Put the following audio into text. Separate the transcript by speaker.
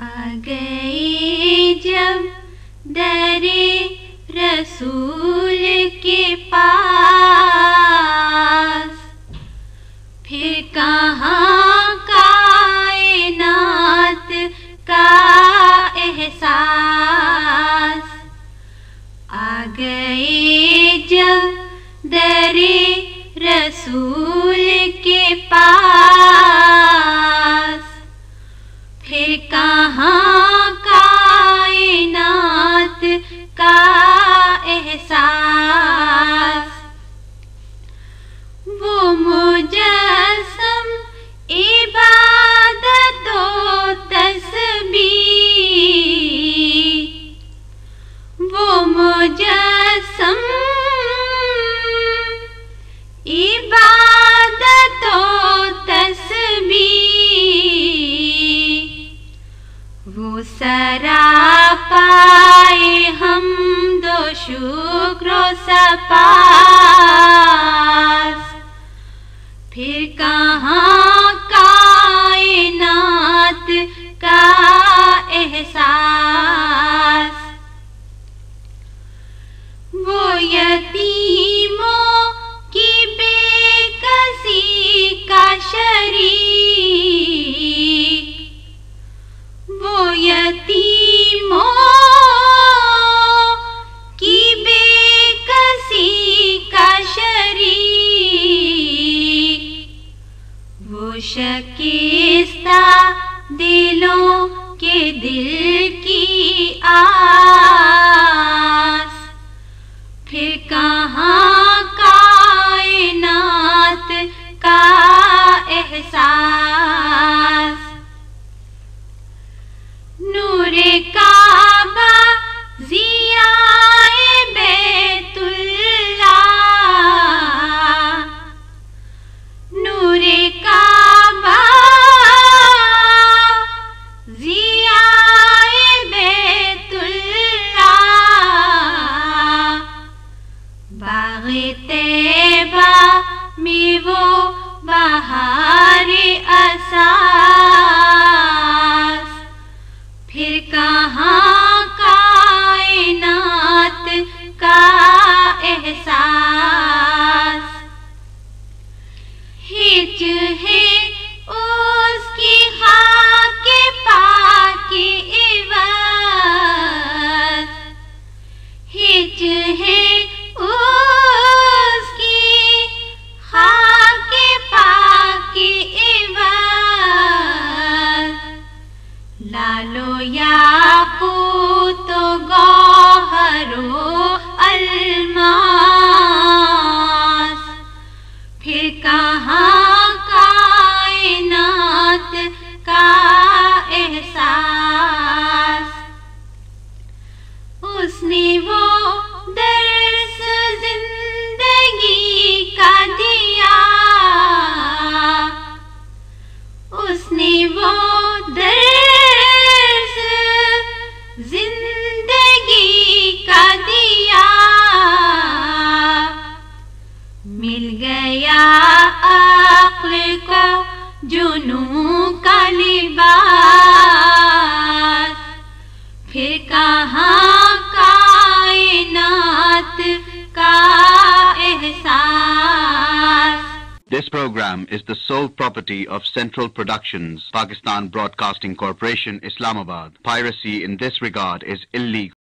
Speaker 1: آ گئی جب در رسول کے پاس، پھر کہاں کائنات کا احساس۔ آ گئی جب در رسول کے پاس، پھر کہاں کائنات کا احساس۔ وہ مجسم عبادت و تسبیح، وہ مجسم عبادت و تسبیح، وہ سراپائے حمد و شکر و سپاس، پھر کہاں کائنات کا احساس۔ وہ یتیموں کی بے کسی کا شریک، وہ یتیموں کی بے کسی کا شریک، وہ شکستہ دلوں کے دل کی آس، پھر کہاں کائنات کا احساس۔ نور کعبہ ضیاء بیت اللہ، نور کعبہ ضیاء بیت اللہ، باغ طیبہ میں وہ بہار اساس، پھر کہاں کائنات کا احساس۔ ہچ ہے اس کی خاک پاک عوض، ہچ ہے اس کی خاک پاک عوض، لالو یاقوت و گوہر و الماس، پھر کہاں کائنات کا احساس۔ اس نے وہ درس زندگی کا دیا، اس نے وہ درس زندگی کا دیا، مل گیا عقل کو جنوں کا لباس، پھر کہاں کائنات کا احساس۔
Speaker 2: This program is the sole property of Central Productions, Pakistan Broadcasting Corporation, Islamabad. Piracy in this regard is illegal.